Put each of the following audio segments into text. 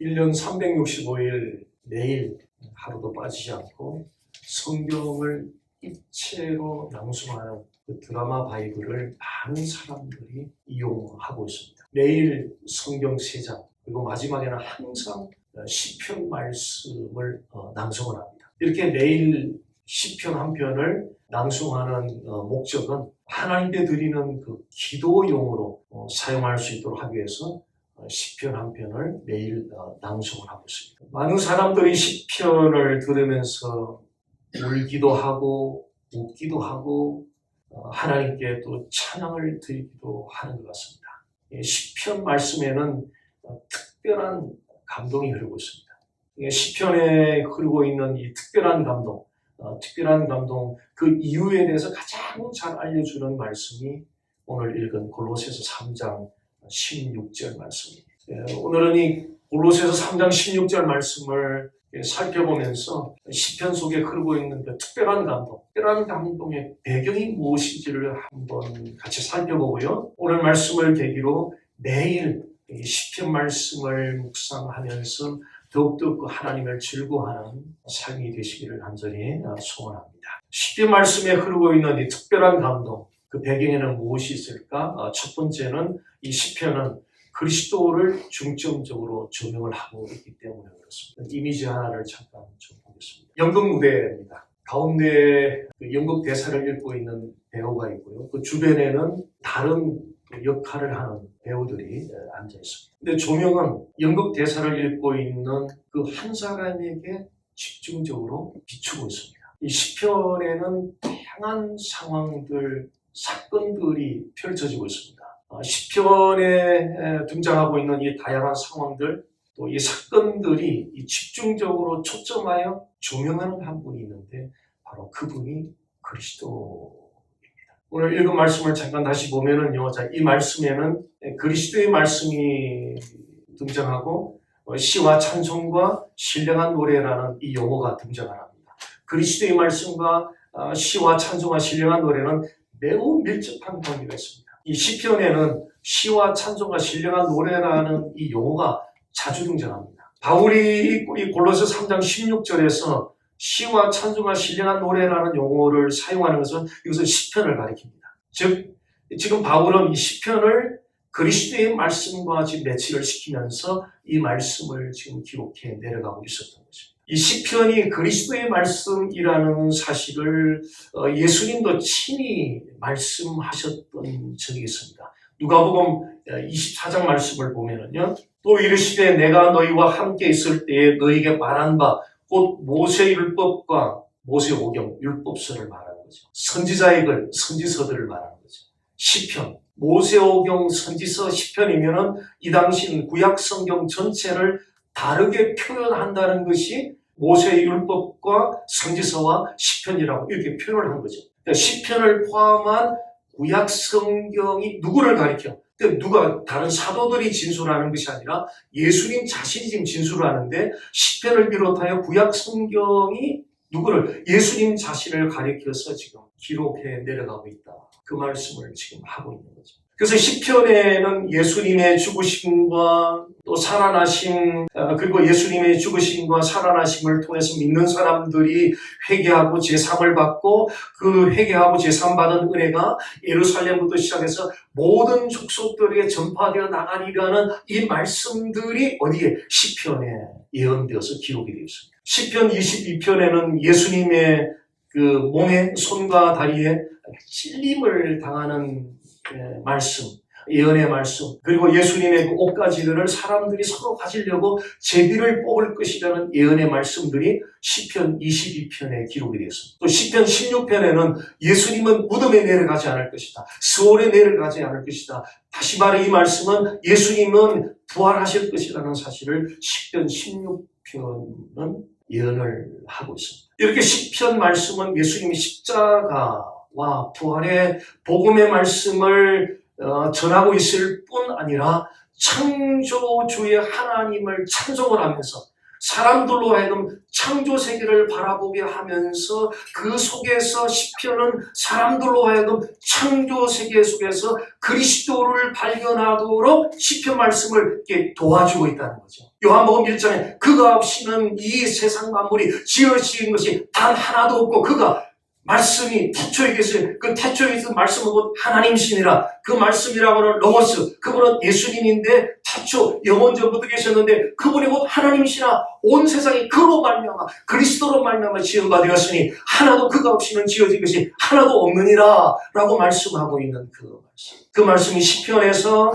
1년 365일 매일 하루도 빠지지 않고 성경을 입체로 낭송하는 그 드라마 바이블을 많은 사람들이 이용하고 있습니다. 매일 성경 3장 그리고 마지막에는 항상 시편 말씀을 낭송을 합니다. 이렇게 매일 시편 한 편을 낭송하는 목적은 하나님께 드리는 그 기도용으로 사용할 수 있도록 하기 위해서 시편 한 편을 매일 낭송을 하고 있습니다. 많은 사람들이 시편을 들으면서 울기도 하고 웃기도 하고 하나님께 또 찬양을 드리기도 하는 것 같습니다. 시편 말씀에는 특별한 감동이 흐르고 있습니다. 시편에 흐르고 있는 이 특별한 감동 그 이유에 대해서 가장 잘 알려주는 말씀이 오늘 읽은 골로새서 3장 16절 말씀입니다. 오늘은 이 골로새서 3장 16절 말씀을 살펴보면서 시편 속에 흐르고 있는 그 특별한 감동의 배경이 무엇인지를 한번 같이 살펴보고요. 오늘 말씀을 계기로 매일 시편 말씀을 묵상하면서 더욱더 그 하나님을 즐거워하는 삶이 되시기를 간절히 소원합니다. 시편 말씀에 흐르고 있는 이 특별한 감동, 그 배경에는 무엇이 있을까? 첫 번째는 이 시편은 그리스도를 중점적으로 조명을 하고 있기 때문에 그렇습니다. 이미지 하나를 잠깐 좀 보겠습니다. 연극 무대입니다. 가운데 연극 대사를 읽고 있는 배우가 있고요. 그 주변에는 다른 역할을 하는 배우들이 앉아 있습니다. 근데 조명은 연극 대사를 읽고 있는 그 한 사람에게 집중적으로 비추고 있습니다. 이 시편에는 다양한 상황들, 사건들이 펼쳐지고 있습니다. 시편에 등장하고 있는 이 다양한 상황들, 또 이 사건들이 집중적으로 초점하여 조명하는 한 분이 있는데 바로 그분이 그리스도입니다. 오늘 읽은 말씀을 잠깐 다시 보면은요, 이 말씀에는 그리스도의 말씀이 등장하고 시와 찬송과 신령한 노래라는 이 용어가 등장을 합니다. 그리스도의 말씀과 시와 찬송과 신령한 노래는 매우 밀접한 관계가 있습니다. 이 시편에는 시와 찬송과 신령한 노래라는 이 용어가 자주 등장합니다. 바울이 이 골로새 3장 16절에서 시와 찬송과 신령한 노래라는 용어를 사용하는 것은 이것은 시편을 가리킵니다. 즉, 지금 바울은 이 시편을 그리스도의 말씀과 지금 매치를 시키면서 이 말씀을 지금 기록해 내려가고 있었던 것입니다. 이 시편이 그리스도의 말씀이라는 사실을 예수님도 친히 말씀하셨던 적이 있습니다. 누가복음 24장 말씀을 보면은요, 또 이르시되 내가 너희와 함께 있을 때에 너희에게 말한 바 곧 모세 율법과 모세 오경 율법서를 말하는 거죠. 선지자의 글, 선지서들을 말하는 거죠. 시편, 모세 오경 선지서 시편이면은 이 당시는 구약 성경 전체를 다르게 표현한다는 것이 모세 율법과 선지서와 시편이라고 이렇게 표현을 한 거죠. 그러니까 시편을 포함한 구약 성경이 누구를 가리켜? 누가 다른 사도들이 진술하는 것이 아니라 예수님 자신이 지금 진술을 하는데 시편을 비롯하여 구약 성경이 누구를? 예수님 자신을 가리켜서 지금 기록해 내려가고 있다. 그 말씀을 지금 하고 있는 거죠. 그래서 시편에는 예수님의 죽으심과 또 살아나심, 그리고 예수님의 죽으심과 살아나심을 통해서 믿는 사람들이 회개하고 제삼을 받고 그 회개하고 제삼 받은 은혜가 예루살렘부터 시작해서 모든 족속들에게 전파되어 나가리라는 이 말씀들이 어디에? 시편에 예언되어서 기록이 되어 있습니다. 시편 22편에는 예수님의 그 몸에 손과 다리에 찔림을 당하는 말씀, 예언의 말씀, 그리고 예수님의 그 옷가지들을 사람들이 서로 가지려고 제비를 뽑을 것이라는 예언의 말씀들이 시편 22편에 기록이 되었습니다. 또 시편 16편에는 예수님은 무덤에 내려가지 않을 것이다. 스올에 내려가지 않을 것이다. 다시 말해 이 말씀은 예수님은 부활하실 것이라는 사실을 시편 16편은 예언을 하고 있습니다. 이렇게 시편 말씀은 예수님의 십자가와 부활의 복음의 말씀을 전하고 있을 뿐 아니라 창조주의 하나님을 찬송을 하면서 사람들로 하여금 창조 세계를 바라보게 하면서 그 속에서 시편은 사람들로 하여금 창조 세계 속에서 그리스도를 발견하도록 시편 말씀을 이렇게 도와주고 있다는 거죠. 요한복음 1장에 그가 없이는 이 세상 만물이 지어진 것이 단 하나도 없고 그가 말씀이 태초에 계세요. 그 태초에 계신 말씀은 곧 하나님이시니라. 그 말씀이라고는 로고스, 그분은 예수님인데 태초 영원전부터 계셨는데 그분이 곧 하나님이시나 온 세상이 그로 말미암아 그리스도로 말미암아 지은 바 되었으니 하나도 그가 없이는 지어진 것이 하나도 없느니라 라고 말씀하고 있는 그 말씀. 그 말씀이 시편에서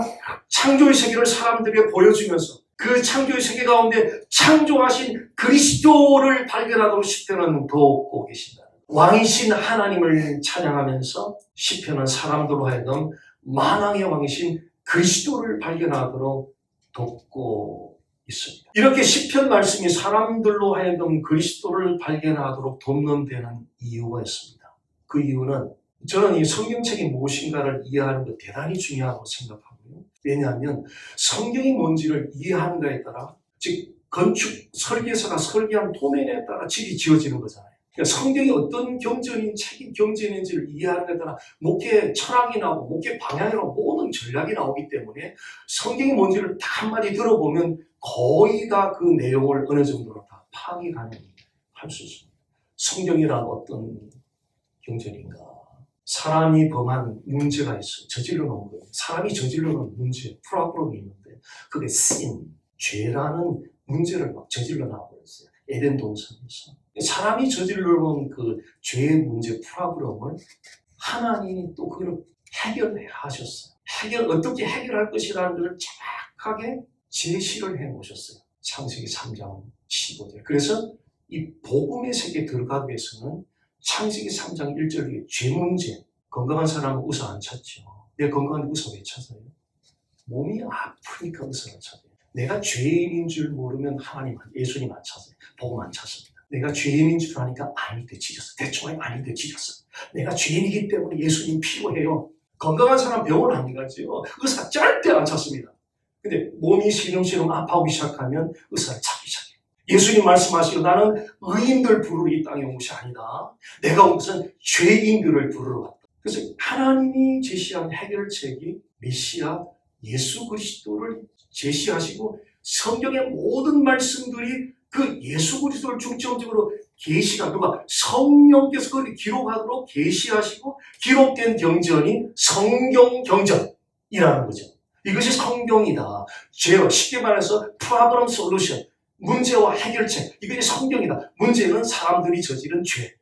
창조의 세계를 사람들에게 보여주면서 그 창조의 세계 가운데 창조하신 그리스도를 발견하도록 시편은 돕고 계신다. 왕이신 하나님을 찬양하면서 시편은 사람들로 하여금 만왕의 왕이신 그리스도를 발견하도록 돕고 있습니다. 이렇게 시편 말씀이 사람들로 하여금 그리스도를 발견하도록 돕는 데는 이유가 있습니다. 그 이유는 저는 이 성경책이 무엇인가를 이해하는 것 대단히 중요하다고 생각하고요. 왜냐하면 성경이 뭔지를 이해하는가에 따라 즉 건축 설계사가 설계한 도면에 따라 집이 지어지는 거잖아요. 그러니까 성경이 어떤 경전인 책이 경전인지를 이해하는 것에 따라 목회 철학이 나오고 목회 방향이 나오고 모든 전략이 나오기 때문에 성경이 뭔지를 다 한마디 들어보면 거의 다 그 내용을 어느 정도로 다 파악이 가능할 수 있습니다. 성경이란 어떤 경전인가? 사람이 범한 문제가 있어요. 저질러 놓은 거예요. 사람이 저질러 놓은 문제, 프로그램이 있는데 그게 sin, 죄라는 문제를 막 저질러 놔버렸어요. 에덴 동산에서. 사람이 저질러 놓은 그 죄의 문제 프로그램을 하나님이 또 그걸 해결해 하셨어요. 어떻게 해결할 것이라는 것을 정확하게 제시를 해 놓으셨어요. 창세기 3장 15절. 그래서 이 복음의 세계에 들어가기 위해서는 창세기 3장 1절에 죄 문제, 건강한 사람은 의사 안 찾죠. 내 건강한 의사 왜 찾아요? 몸이 아프니까 의사를 찾아요. 내가 죄인인 줄 모르면 하나님, 예수님 안 찾아요. 복음 안 찾습니다. 내가 죄인인 줄 아니까 아닌데 지졌어. 대충 아닌데 지졌어. 내가 죄인이기 때문에 예수님 필요해요. 건강한 사람 병원 안 가지요. 의사 절대 안 찾습니다. 근데 몸이 시름시름 아파오기 시작하면 의사를 찾기 시작해요. 예수님 말씀하시고 나는 의인들 부르러 이 땅에 온 것이 아니다. 내가 온 것은 죄인들을 부르러 왔다. 그래서 하나님이 제시한 해결책이 메시아 예수 그리스도를 제시하시고 성경의 모든 말씀들이 그 예수 그리스도를 중점적으로 계시가 그러니까 성령께서 그걸 기록하도록 계시하시고 기록된 경전이 성경 경전이라는 거죠. 이것이 성경이다. 죄와 쉽게 말해서 프로블럼 솔루션, 문제와 해결책. 이것이 성경이다. 문제는 사람들이 저지른 죄.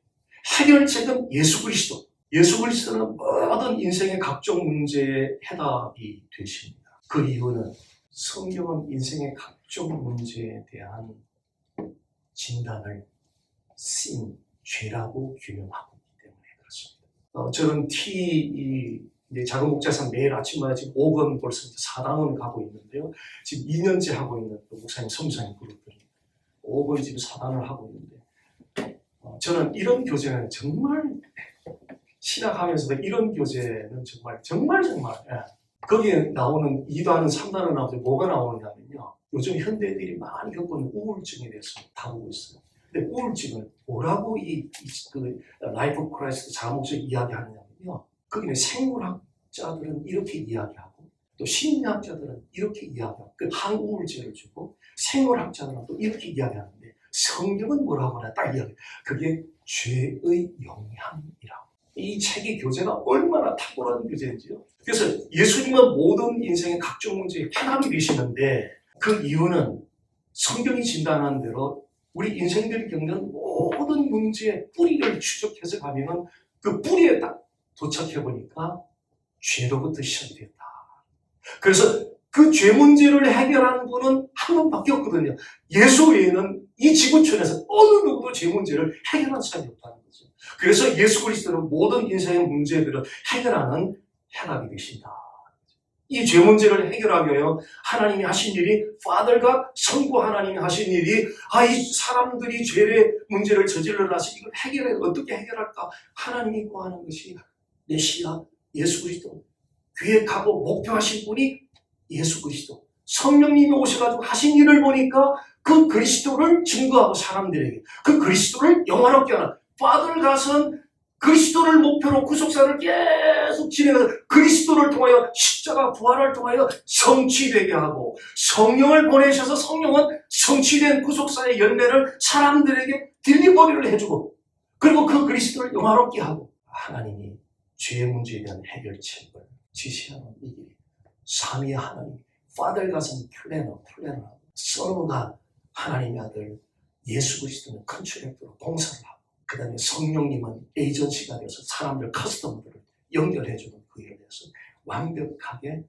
해결책은 예수 그리스도. 예수 그리스도는 모든 인생의 각종 문제의 해답이 되십니다. 그 이유는 성경은 인생의 각종 문제에 대한 진단을 sin, 죄라고 규명하고 있기 때문에 그렇습니다. 저는 이제 작은 목자상 매일 아침마다 지금 5권 벌써 4당은 가고 있는데요. 지금 2년째 하고 있는 또 목사님, 선교사님 그룹들이 5권 지금 4당을 하고 있는데 저는 이런 교제는 정말 신학하면서도 이런 교제는 정말 거기에 나오는 2단은 3단은 나오죠. 뭐가 나오냐면요. 요즘 현대인들이 많이 겪고 있는 우울증에 대해서 다루고 있어요. 근데 우울증을 뭐라고 라이프 크라이스트 자목적 이야기하느냐면요. 거기는 생물학자들은 이렇게 이야기하고 또 심리학자들은 이렇게 이야기하고 그 항우울제를 주고 생물학자들은 또 이렇게 이야기하는데 성경은 뭐라고 하나 딱 이야기해요. 그게 죄의 영향이라고. 이 책의 교재가 얼마나 탁월한 교재인지요. 그래서 예수님은 모든 인생의 각종 문제에 해답이 되시는데 그 이유는 성경이 진단한 대로 우리 인생들이 겪는 모든 문제의 뿌리를 추적해서 가면 그 뿌리에 딱 도착해보니까 죄로부터 시작이 됐다. 그래서 그 죄 문제를 해결하는 분은 한 분밖에 없거든요. 예수 외에는 이 지구촌에서 어느 누구도 죄 문제를 해결한 사람이 없다는 거죠. 그래서 예수 그리스도는 모든 인생의 문제들을 해결하는 해답이 되신다. 이 죄 문제를 해결하기 위하여 하나님이 하신 일이 파더가 성부 하나님이 하신 일이 이 사람들이 죄의 문제를 저질러놔서 이걸 어떻게 해결할까? 하나님이 구하는 것이 메시아 예수 그리스도 계획하고 목표하신 분이 예수 그리스도 성령님이 오셔가지고 하신 일을 보니까 그 그리스도를 증거하고 사람들에게 그 그리스도를 영화롭게 하는 파들 가선 그리스도를 목표로 구속사를 계속 진행해서 그리스도를 통하여 십자가 부활을 통하여 성취되게 하고 성령을 보내셔서 성령은 성취된 구속사의 열매를 사람들에게 딜리버리를 해주고 그리고 그 그리스도를 영화롭게 하고 하나님이 죄의 문제에 대한 해결책을 지시하는 이 길이 삼위 하나님 파들 가선 플래너 서로가 하나님의 아들 예수 그리스도는 컨트랙터로 봉사를 하고 그 다음에 성령님은 에이전시가 되어서 사람들 커스터머들을 연결해주는 그 일에 대해서 완벽하게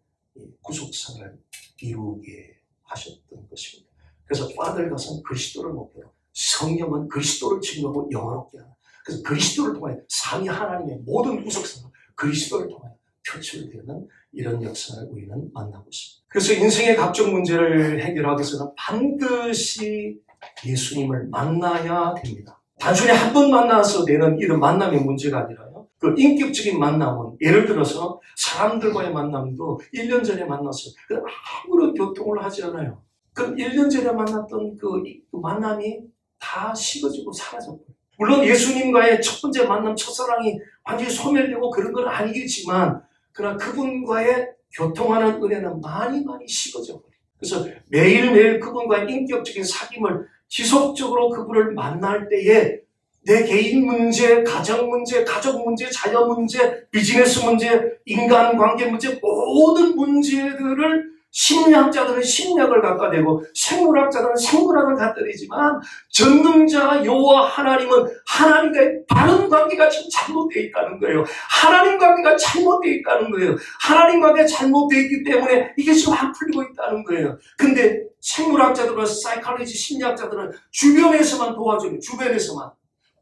구속사를 이루게 하셨던 것입니다. 그래서 파들 가선 그리스도를 목표로 성령은 그리스도를 증거하고 영화롭게 하는 그래서 그리스도를 통해 삼위 하나님의 모든 구속사가 그리스도를 통해 표출되는 이런 역사를 우리는 만나고 있습니다. 그래서 인생의 각종 문제를 해결하기 위해서는 반드시 예수님을 만나야 됩니다. 단순히 한 번 만나서 되는 이런 만남의 문제가 아니라요. 그 인격적인 만남은 예를 들어서 사람들과의 만남도 1년 전에 만났어요. 아무런 교통을 하지 않아요. 그 1년 전에 만났던 그 만남이 다 식어지고 사라졌고요. 물론 예수님과의 첫 번째 만남, 첫사랑이 완전히 소멸되고 그런 건 아니겠지만 그러나 그분과의 교통하는 은혜는 많이 식어져 버려요. 그래서 매일매일 그분과의 인격적인 사귐을 지속적으로 그분을 만날 때에 내 개인 문제, 가정 문제, 가족 문제, 자녀 문제, 비즈니스 문제, 인간관계 문제 모든 문제들을 심리학자들은 심리학을 갖다 대고 생물학자들은 생물학을 갖다 대지만 전능자 여호와 하나님은 하나님과의 바른 관계가 지금 잘못되어 있다는 거예요. 하나님 관계가 잘못되어 있다는 거예요. 하나님 관계가 잘못되어 있기 때문에 이게 지금 안 풀리고 있다는 거예요. 근데 생물학자들과 사이콜로지 심리학자들은 주변에서만 도와줘요. 주변에서만.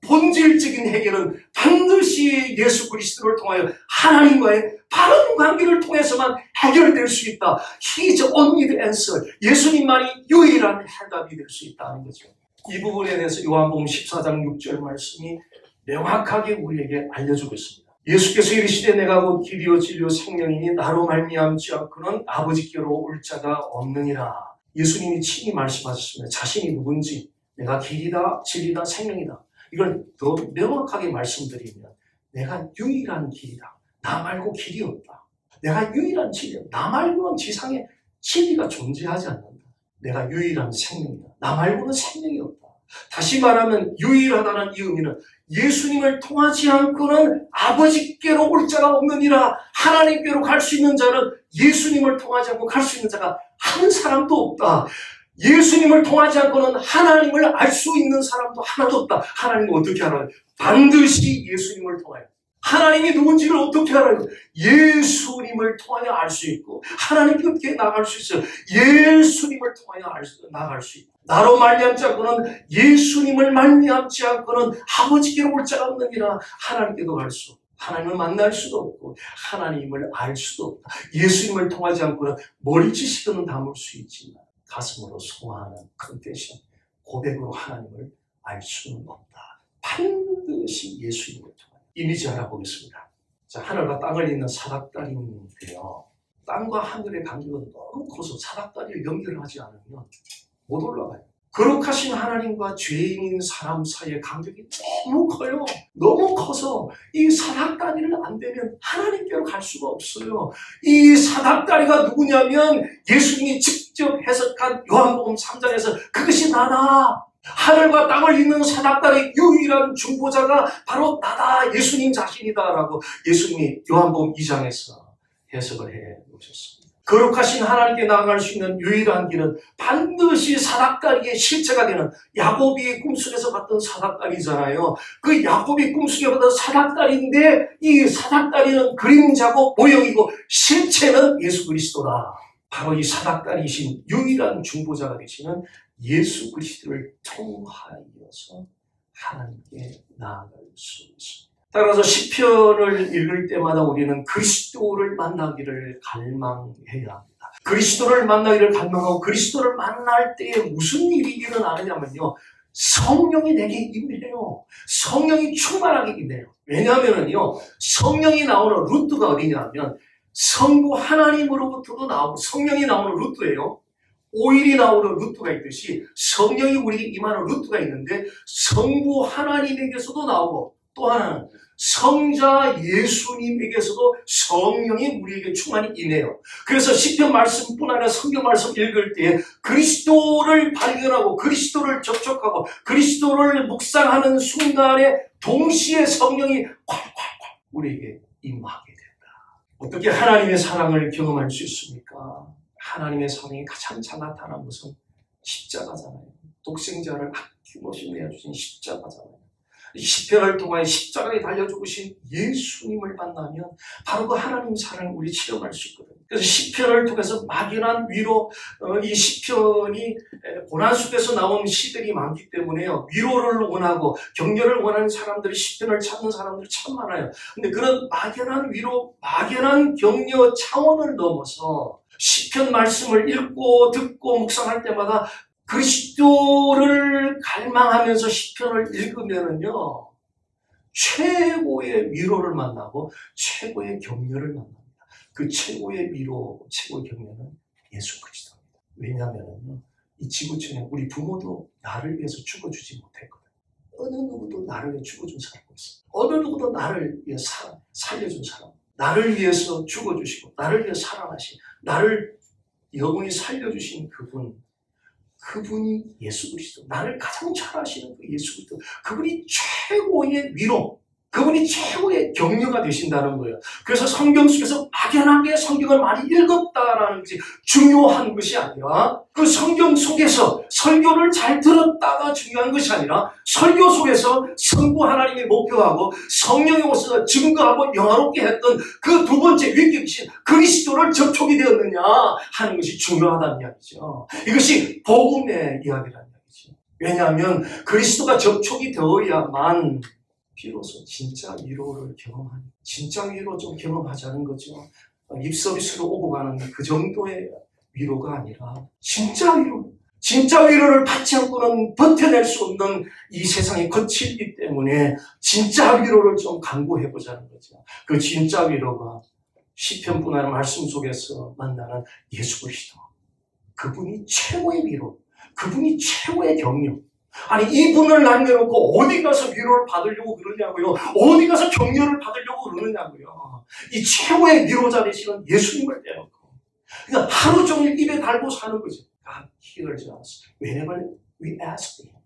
본질적인 해결은 반드시 예수 그리스도를 통하여 하나님과의 바른 관계를 통해서만 해결될 수 있다. He is only the answer. 예수님만이 유일한 해답이 될 수 있다는 거죠. 이 부분에 대해서 요한복음 14장 6절 말씀이 명확하게 우리에게 알려주고 있습니다. 예수께서 이르시되 내가 곧 길이요 진리요 생명이니 나로 말미암지 않고는 아버지께로 올 자가 없느니라. 예수님이 친히 말씀하셨습니다. 자신이 누군지 내가 길이다 진리다 생명이다. 이걸 더 명확하게 말씀드리면 내가 유일한 길이다. 나 말고 길이 없다. 내가 유일한 진리다. 나 말고는 지상에 진리가 존재하지 않는다. 내가 유일한 생명이다. 나 말고는 생명이 없다. 다시 말하면 유일하다는 이 의미는 예수님을 통하지 않고는 아버지께로 올 자가 없느니라. 하나님께로 갈 수 있는 자는 예수님을 통하지 않고 갈 수 있는 자가 한 사람도 없다. 예수님을 통하지 않고는 하나님을 알 수 있는 사람도 하나도 없다. 하나님을 어떻게 알아요? 반드시 예수님을 통하여. 하나님이 누군지를 어떻게 알아요? 예수님을 통하여 알 수 있고 하나님께 어떻게 나아갈 수 있어요? 예수님을 통하여 나아갈 수 있고 나로 말미암지 않고는 예수님을 말미암지 않고는 아버지께로 올 자가 없느니라. 하나님께도 갈 수 없고 하나님을 만날 수도 없고 하나님을 알 수도 없다. 예수님을 통하지 않고는 머리 지식은 담을 수 있지만 가슴으로 소화하는 컨페션, 고백으로 하나님을 알 수는 없다. 반드시 예수님을 통하여 이미지 알아보겠습니다. 자, 하늘과 땅을 잇는 사닥다리인데요. 땅과 하늘의 간격은 너무 커서 사닥다리를 연결하지 않으면 못 올라가요. 거룩하신 하나님과 죄인인 사람 사이의 간격이 너무 커요. 너무 커서 이 사닥다리를 안 되면 하나님께로 갈 수가 없어요. 이 사닥다리가 누구냐면 예수님이 직접 해석한 요한복음 3장에서 그것이 나다. 하늘과 땅을 잇는 사닥다리 유일한 중보자가 바로 나다. 예수님 자신이다라고 예수님이 요한복음 2장에서 해석을 해 놓으셨습니다. 거룩하신 하나님께 나아갈 수 있는 유일한 길은 반드시 사닥다리의 실체가 되는 야곱이 꿈속에서 봤던 사닥다리잖아요. 그 야곱이 꿈속에 봤던 사닥다리인데 이 사닥다리는 그림자고 모형이고 실체는 예수 그리스도다. 바로 이 사닥다리이신 유일한 중보자가 되시는 예수 그리스도를 통하여서 하나님께 나아갈 수 있습니다. 따라서 시편을 읽을 때마다 우리는 그리스도를 만나기를 갈망해야 합니다. 그리스도를 만나기를 갈망하고 그리스도를 만날 때에 무슨 일이 일어나느냐면요. 성령이 내게 임해요. 성령이 충만하게 임해요. 왜냐하면요. 성령이 나오는 루트가 어디냐면 성부 하나님으로부터도 나오고 성령이 나오는 루트예요. 오일이 나오는 루트가 있듯이 성령이 우리에게 임하는 루트가 있는데 성부 하나님에게서도 나오고 또 하나는 성자 예수님에게서도 성령이 우리에게 충만히 임해요. 그래서 시편 말씀뿐 아니라 성경 말씀 읽을 때 그리스도를 발견하고 그리스도를 접촉하고 그리스도를 묵상하는 순간에 동시에 성령이 콸콸콸 우리에게 임하게 된다. 어떻게 하나님의 사랑을 경험할 수 있습니까? 하나님의 사랑이 가장 잘 나타난 것은 십자가잖아요. 독생자를 아낌없이 내어주신 십자가잖아요. 이 시편을 통하여 십자가에 달려 죽으신 예수님을 만나면 바로 그 하나님 사랑을 우리 체험할 수 있거든요. 그래서 시편을 통해서 막연한 위로, 이 시편이 고난 속에서 나온 시들이 많기 때문에요. 위로를 원하고 격려를 원하는 사람들이 시편을 찾는 사람들이 참 많아요. 근데 그런 막연한 위로, 막연한 격려 차원을 넘어서 시편 말씀을 읽고 듣고 묵상할 때마다 그리스도를 갈망하면서 시편을 읽으면은요, 최고의 위로를 만나고 최고의 격려를 만납니다. 그 최고의 위로, 최고의 격려는 예수 그리스도입니다. 왜냐하면요, 이 지구촌에 우리 부모도 나를 위해서 죽어주지 못했거든요. 어느 누구도 나를 위해 죽어준 사람이 없어요. 어느 누구도 나를 위해 살려준 사람, 나를 위해서 죽어주시고 나를 위해 살아나신, 나를 영원히 살려주신 그분이 예수 그리스도, 나를 가장 잘 아시는 그 예수 그리스도, 그분이 최고의 위로, 그분이 최고의 격려가 되신다는 거예요. 그래서 성경 속에서 막연하게 성경을 많이 읽었다라는 것이 중요한 것이 아니라 그 성경 속에서 설교를 잘 들었다가 중요한 것이 아니라 설교 속에서 성부 하나님의 목표하고 성령의 옷에서 증거하고 영화롭게 했던 그 두 번째 위격이신 그리스도를 접촉이 되었느냐 하는 것이 중요하다는 이야기죠. 이것이 복음의 이야기라는 이야기죠. 왜냐하면 그리스도가 접촉이 되어야만 비로소 진짜 위로를 경험하는, 진짜 위로 좀 경험하자는 거죠. 립서비스로 오고 가는 그 정도의 위로가 아니라 진짜 위로를 받지 않고는 버텨낼 수 없는 이 세상이 거칠기 때문에 진짜 위로를 좀 강구해보자는 거죠. 그 진짜 위로가 시편뿐 아니라 말씀 속에서 만나는 예수 그리스도, 그분이 최고의 위로, 그분이 최고의 격려. 아니, 이분을 남겨놓고 어디 가서 위로를 받으려고 그러냐고요. 어디 가서 격려를 받으려고 그러느냐고요. 이 최고의 위로자 되시는 예수님을 떼놓고 그러니까 하루 종일 입에 달고 사는 거죠. God hears us whenever we ask Him.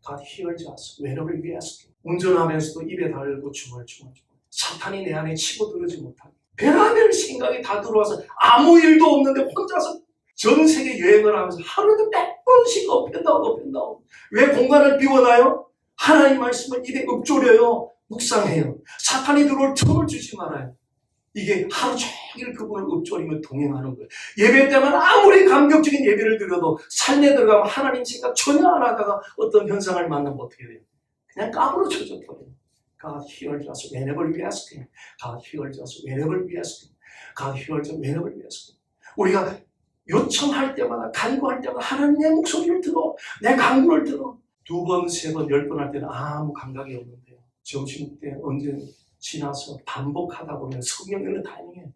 God hears us whenever we ask Him. 운전하면서도 입에 달고 중얼중얼 사탄이 내 안에 치고들지 못하게 별의별 생각이 다 들어와서 아무 일도 없는데 혼자서 전 세계 여행을 하면서 하루에도 100번씩 업앤다운. 왜 공간을 비워놔요? 하나님 말씀을 입에 읊조려요. 묵상해요. 사탄이 들어올 틈을 주지 말아요. 이게 하루 종일 그분을 읊조리며 동행하는 거예요. 예배 때만 아무리 감격적인 예배를 드려도 삶에 들어가면 하나님 생각 전혀 안 하다가 어떤 현상을 만나면 어떻게 돼요? 그냥 까부러쳐져 버려요. God hears us whenever we ask Him. God hears us whenever we ask Him. God hears us whenever we ask Him. 우리가 요청할 때마다, 간구할 때마다 하나님 내 목소리를 들어, 내 간구를 들어. 2번, 3번, 10번 할 때는 아무 감각이 없는데요. 점심때 언제 지나서 반복하다 보면 성령의 타이밍에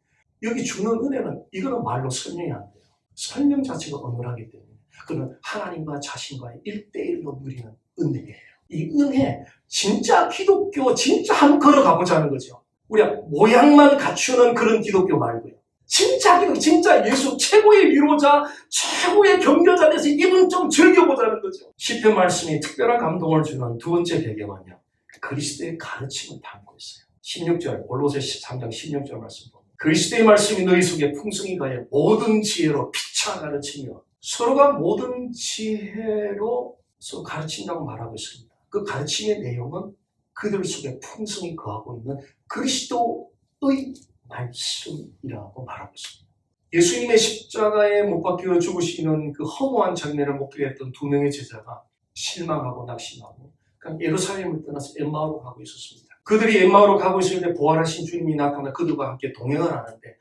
여기 주는 은혜는 이거는 말로 설명이 안 돼요. 설명 자체가 어눌하기 때문에 그는 하나님과 자신과의 1대1로 누리는 은혜예요. 이 은혜, 진짜 기독교, 진짜 한번 걸어가보자 하는 거죠. 우리가 모양만 갖추는 그런 기독교 말고요. 진짜 예수 최고의 위로자, 최고의 격려자 돼서 이분 좀 즐겨보자는 거죠. 시편 말씀이 특별한 감동을 주는 두 번째 배경은요, 그리스도의 가르침을 담고 있어요. 16절, 골로새 13장 16절 말씀 보면 그리스도의 말씀이 너희 속에 풍성히 가여 모든 지혜로 피차 가르치며 서로가 모든 지혜로 서로 가르친다고 말하고 있습니다. 그 가르침의 내용은 그들 속에 풍성히 거하고 있는 그리스도의 말씀이라고 말하고 있습니다. 예수님의 십자가에 못 박혀 죽으시는 그 허무한 장면을 목격했던 두 명의 제자가 실망하고 낙심하고 예루살렘을 떠나서 엠마오로 가고 있었습니다. 그들이 엠마오로 가고 있을 때 부활하신 주님이 나타나 그들과 함께 동행을 하는데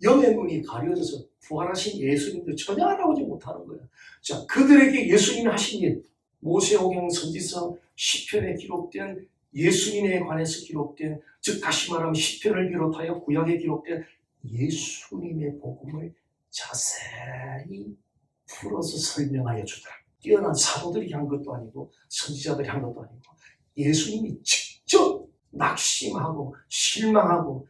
영의 눈이 가려져서 부활하신 예수님도 전혀 알아보지 못하는 거예요. 자, 그들에게 예수님이 하신 일, 모세오경 선지서 시편에 기록된 예수님에 관해서 기록된, 즉 다시 말하면 시편을 비롯하여 구약에 기록된 예수님의 복음을 자세히 풀어서 설명하여 주더라. 뛰어난 사도들이 한 것도 아니고 선지자들이 한 것도 아니고 예수님이 직접 낙심하고 실망하고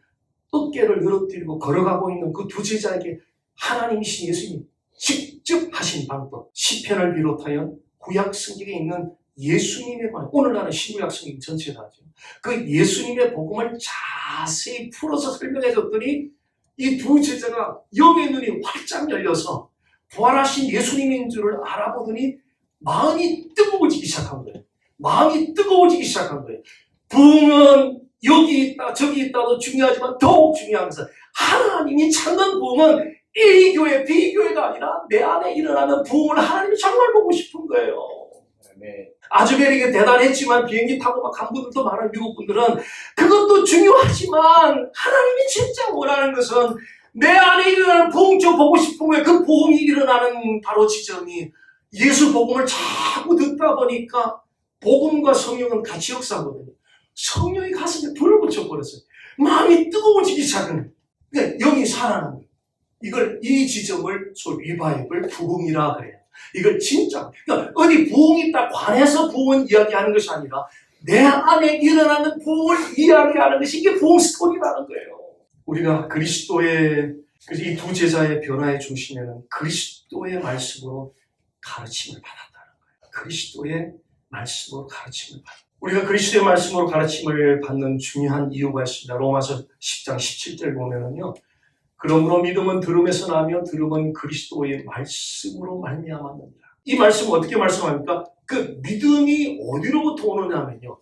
어깨를 늘어뜨리고 걸어가고 있는 그 두 제자에게 하나님이신 예수님이 직접 하신 방법, 시편을 비롯하여 구약 성경에 있는 예수님에 관한, 오늘날은 신구약 성경 전체다 하죠. 그 예수님의 복음을 자세히 풀어서 설명해 줬더니 이 두 제자가 영의 눈이 활짝 열려서 부활하신 예수님인 줄을 알아보더니 마음이 뜨거워지기 시작한 거예요. 마음이 뜨거워지기 시작한 거예요. 부흥은 여기 있다 저기 있다도 중요하지만 더욱 중요한 것은 하나님이 찾는 부흥은 A교회 B교회가 아니라 내 안에 일어나는 부흥을 하나님이 정말 보고 싶은 거예요. 아주베리게 대단했지만 비행기 타고 막 간 분들도 많은 미국 분들은 그것도 중요하지만 하나님이 진짜 원하는 것은 내 안에 일어나는 부흥 좀 보고 싶은 거예요. 그 부흥이 일어나는 바로 지점이 예수 복음을 자꾸 듣다 보니까 복음과 성령은 같이 역사하거든요. 성령이 가슴에 불을 붙여버렸어요. 마음이 뜨거워지기 시작하는 거예요. 영이 살아나는 거예요. 이 지점을 소위 리바이벌 부흥이라 그래요. 이걸 진짜, 그러니까 어디 부흥이 있다 관해서 부흥을 이야기하는 것이 아니라 내 안에 일어나는 부흥을 이야기하는 것이 이게 부흥 스토리라는 거예요. 우리가 그리스도의, 이 두 제자의 변화의 중심에는 그리스도의 말씀으로 가르침을 받았다는 거예요. 그리스도의 말씀으로 가르침을 받았다. 우리가 그리스도의 말씀으로 가르침을 받는 중요한 이유가 있습니다. 로마서 10장 17절 보면은요. 그러므로 믿음은 들음에서 나며 들음은 그리스도의 말씀으로 말미암았느니라. 이 말씀은 어떻게 말씀합니까? 그 믿음이 어디로부터 오느냐면요.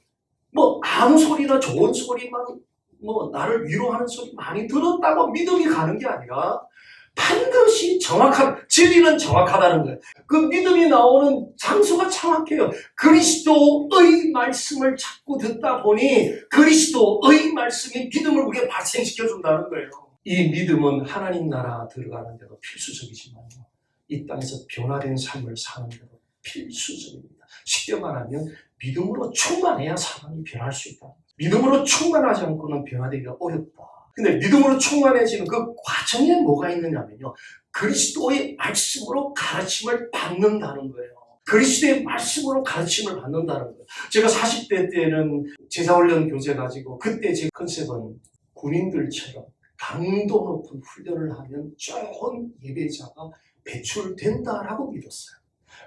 아무 소리나 좋은 소리만 나를 위로하는 소리 많이 들었다고 믿음이 가는 게 아니라 반드시 진리는 정확하다는 거예요. 그 믿음이 나오는 장소가 정확해요. 그리스도의 말씀을 자꾸 듣다 보니 그리스도의 말씀이 믿음을 우리가 발생시켜준다는 거예요. 이 믿음은 하나님 나라 들어가는 데도 필수적이지만 이 땅에서 변화된 삶을 사는 데도 필수적입니다. 쉽게 말하면 믿음으로 충만해야 사람이 변할 수 있다. 믿음으로 충만하지 않고는 변화되기가 어렵다. 근데 믿음으로 충만해지는 그 과정에 뭐가 있느냐면요. 그리스도의 말씀으로 가르침을 받는다는 거예요. 그리스도의 말씀으로 가르침을 받는다는 거예요. 제가 40대 때는 제자훈련 교재 가지고 그때 제 컨셉은 군인들처럼 강도 높은 훈련을 하면 좋은 예배자가 배출된다라고 믿었어요.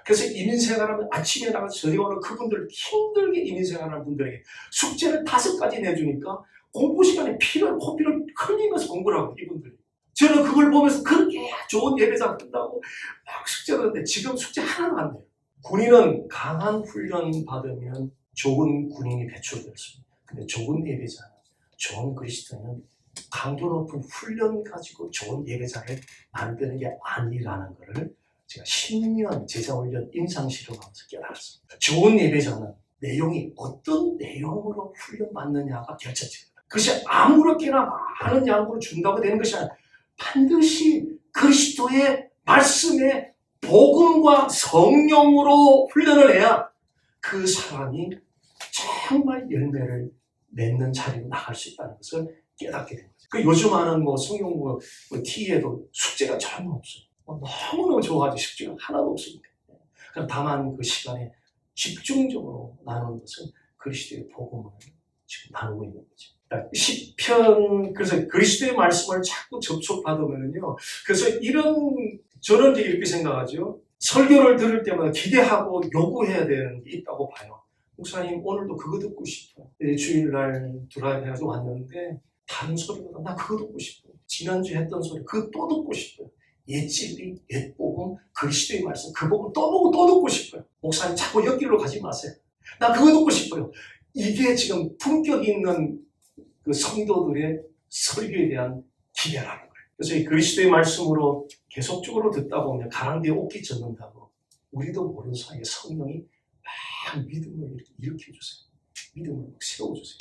그래서 이민생활하면 아침에 나가서 저녁에 오는 그분들 힘들게 이민생활하는 분들에게 숙제를 5가지 내주니까 공부 시간에 코피를 흘리면서 공부를 하고 이분들이. 저는 그걸 보면서 그렇게 좋은 예배자가 된다고 막 숙제를 하는데 지금 숙제 하나도 안 돼요. 군인은 강한 훈련 받으면 좋은 군인이 배출되었습니다. 근데 좋은 예배자는, 좋은 그리스도인은 강도 높은 훈련 가지고 좋은 예배자를 만드는 게 아니라는 것을 제가 10년 제자훈련 임상실험하면서 깨달았습니다. 좋은 예배자는 내용이 어떤 내용으로 훈련받느냐가 결정적입니다. 그것이 아무렇게나 많은 양으로 준다고 되는 것이 아니라 반드시 그리스도의 말씀에 복음과 성령으로 훈련을 해야 그 사람이 정말 열매를 맺는 자리로 나갈 수 있다는 것을 깨닫게 된 거죠. 요즘 하는 성경 TE에도 숙제가 전혀 없어요. 너무너무 좋아하지 숙제가 하나도 없습니다. 다만 그 시간에 집중적으로 나누는 것은 그리스도의 복음을 지금 나누고 있는 거죠. 시편, 그래서 그리스도의 말씀을 자꾸 접촉받으면요. 그래서 저는 이렇게 생각하죠. 설교를 들을 때마다 기대하고 요구해야 되는 게 있다고 봐요. 목사님, 오늘도 그거 듣고 싶어요. 주일날 드라이브 해가지고 왔는데, 다른 소리보다 나 그거 듣고 싶어요. 지난주에 했던 소리, 그거 또 듣고 싶어요. 옛 진리, 옛 복음, 그리스도의 말씀, 그 복음 또 보고 또 듣고 싶어요. 목사님, 자꾸 옆길로 가지 마세요. 나 그거 듣고 싶어요. 이게 지금 품격 있는 그 성도들의 설교에 대한 기대라는 거예요. 그래서 이 그리스도의 말씀으로 계속적으로 듣다 보면 가랑비에 옷깃 젖는다고 우리도 모르는 사이에 성령이 막 믿음을 이렇게 일으켜주세요. 믿음을 막 세워주세요.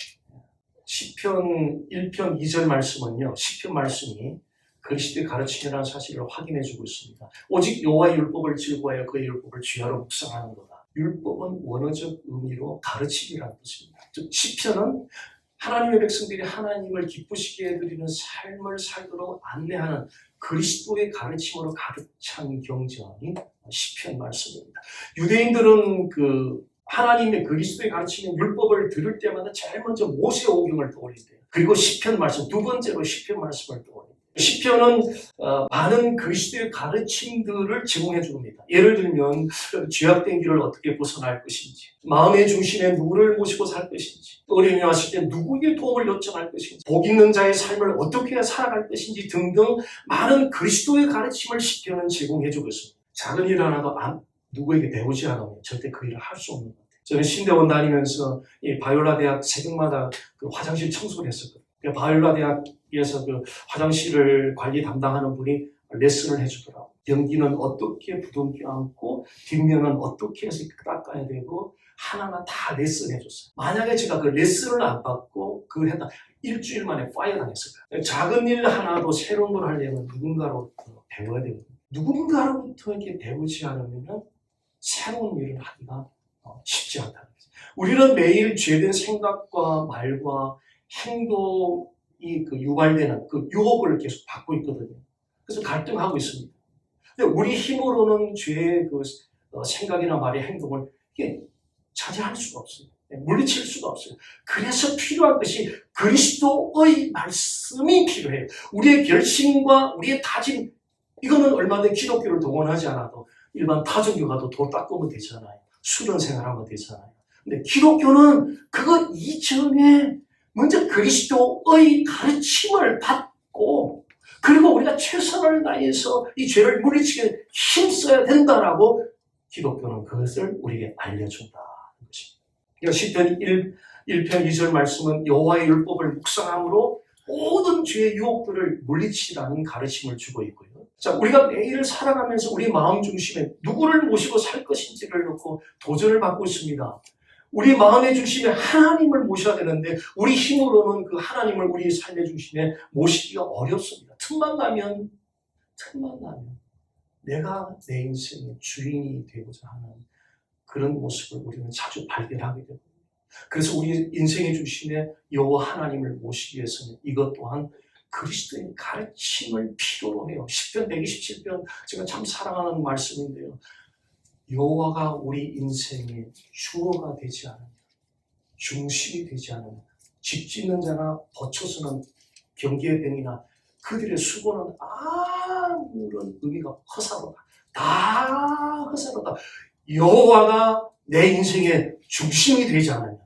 시편 1편 2절 말씀은요. 시편 말씀이 그리스도의 가르침이라는 사실을 확인해주고 있습니다. 오직 여호와의 율법을 즐거워하여 그의 율법을 주야로 묵상하는 거다. 율법은 원어적 의미로 가르침이라는 뜻입니다. 즉 시편은 하나님의 백성들이 하나님을 기쁘시게 해드리는 삶을 살도록 안내하는 그리스도의 가르침으로 가득 찬 경전이 시편 말씀입니다. 유대인들은 하나님의 그리스도의 가르치는 율법을 들을 때마다 제일 먼저 모세오경을 떠올린대요. 그리고 시편 말씀, 두 번째로 시편 말씀을 떠올린대요. 시편은 많은 그리스도의 가르침들을 제공해 줍니다. 예를 들면 죄악된 길을 어떻게 벗어날 것인지, 마음의 중심에 누구를 모시고 살 것인지, 어려움이 왔을 때 누구에게 도움을 요청할 것인지, 복 있는 자의 삶을 어떻게 살아갈 것인지 등등 많은 그리스도의 가르침을 시편은 제공해 주고 있습니다. 작은 일 하나도 누구에게 배우지 않으면 절대 그 일을 할 수 없는 것 같아요. 저는 신대원 다니면서 이 바이올라 대학 새벽마다 화장실 청소를 했었거든요. 바이올라 대학에서 화장실을 관리 담당하는 분이 레슨을 해주더라고요. 변기는 어떻게 부둥켜 안고 뒷면은 어떻게 해서 닦아야 되고 하나하나 다 레슨해줬어요. 만약에 제가 그 레슨을 안 받고 그걸 했다 일주일 만에 파이어 당했을 거예요. 작은 일 하나도 새로운 걸 하려면 누군가로부터 배워야 되거든요. 누군가로부터 이렇게 배우지 않으면 새로운 일을 하기가 쉽지 않다는 거죠. 우리는 매일 죄된 생각과 말과 행동이 유발되는 유혹을 계속 받고 있거든요. 그래서 갈등하고 있습니다. 근데 우리 힘으로는 죄의 생각이나 말의 행동을 차지할 수가 없어요. 물리칠 수가 없어요. 그래서 필요한 것이 그리스도의 말씀이 필요해요. 우리의 결심과 우리의 다짐, 이거는 얼마든지 기독교를 동원하지 않아도 일반 타종교 가도 도 닦으면 되잖아요. 수련 생활하면 되잖아요. 근데 기독교는 그거 이전에 먼저 그리스도의 가르침을 받고 그리고 우리가 최선을 다해서 이 죄를 물리치게 힘써야 된다라고 기독교는 그것을 우리에게 알려준다는 것입니다. 시편 1편 2절 말씀은 여호와의 율법을 묵상함으로 모든 죄의 유혹들을 물리치라는 가르침을 주고 있고요. 자, 우리가 매일 살아가면서 우리 마음 중심에 누구를 모시고 살 것인지를 놓고 도전을 받고 있습니다. 우리 마음의 중심에 하나님을 모셔야 되는데 우리 힘으로는 그 하나님을 우리 삶의 중심에 모시기가 어렵습니다. 틈만 나면 내가 내 인생의 주인이 되고자 하는 그런 모습을 우리는 자주 발견하게 됩니다. 그래서 우리 인생의 중심에 여호와 하나님을 모시기 위해서는 이것 또한 그리스도의 가르침을 필요로 해요. 시편 127편 제가 참 사랑하는 말씀인데요. 여호와가 우리 인생의 주어가 되지 않으면, 중심이 되지 않으면 집 짓는 자나 거쳐서는 경기의 병이나 그들의 수고는 아무런 의미가 허사로다. 다 허사로다. 여호와가 내 인생의 중심이 되지 않으면,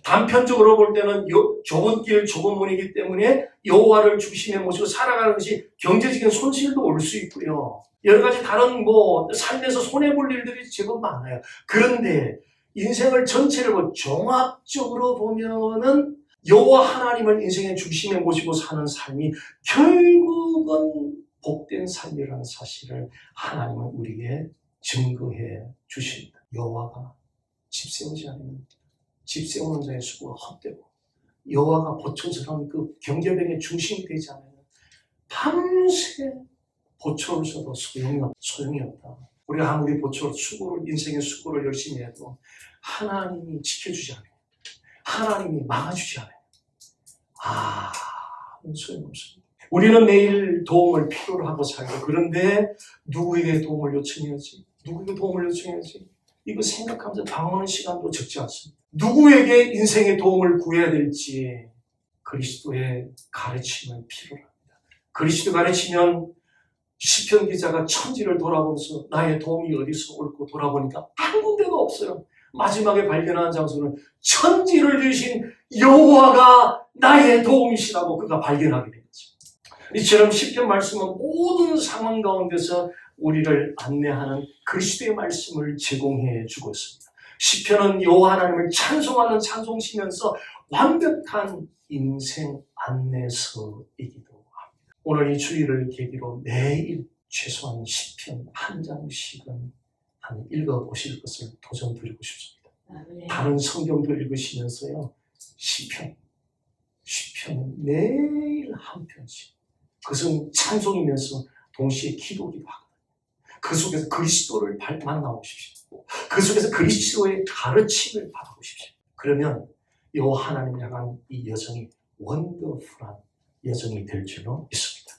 단편적으로 볼 때는 좁은 길, 좁은 문이기 때문에 여호와를 중심에 모시고 살아가는 것이 경제적인 손실도 올 수 있고요. 여러 가지 다른 삶에서 손해볼 일들이 제법 많아요. 그런데 인생을 전체를 종합적으로 보면은 여호와 하나님을 인생의 중심에 모시고 사는 삶이 결국은 복된 삶이라는 사실을 하나님은 우리에게 증거해 주십니다. 여호와가 집 세우지 않으면 집 세우는 자의 수고가 헛되고 여호와가 보초처럼 경계병의 중심이 되지 않으면 밤새 보초를 써도 소용이 없다. 우리가 아무리 인생의 수고를 열심히 해도 하나님이 지켜주지 않아요. 하나님이 막아주지 않아요. 소용없습니다. 우리는 매일 도움을 필요로 하고 살고 그런데 누구에게 도움을 요청해야지? 이거 생각하면서 방황하는 시간도 적지 않습니다. 누구에게 인생의 도움을 구해야 될지 그리스도의 가르침을 필요로 합니다. 그리스도 가르치면 시편 기자가 천지를 돌아보면서 나의 도움이 어디서 올고 돌아보니까 한 군데도 없어요. 마지막에 발견한 장소는 천지를 지으신 여호와가 나의 도움이시라고 그가 발견하게 된 거죠. 이처럼 시편 말씀은 모든 상황 가운데서 우리를 안내하는 그리스도의 말씀을 제공해 주고 있습니다. 시편은 여호와 하나님을 찬송하는 찬송시면서 완벽한 인생 안내서이기도 합니다. 오늘 이 주일을 계기로 매일 최소한 시편 한 장씩은 읽어보실 것을 도전드리고 싶습니다. 다른 성경도 읽으시면서요. 시편 매일 한 편씩. 그것은 찬송이면서 동시에 기도기도 하거든요. 그 속에서 그리스도를 만나보십시오. 그 속에서 그리스도의 가르침을 받아보십시오. 그러면 여호와 하나님 향한 이 여정이 원더풀한 여정이 될 줄로 믿습니다.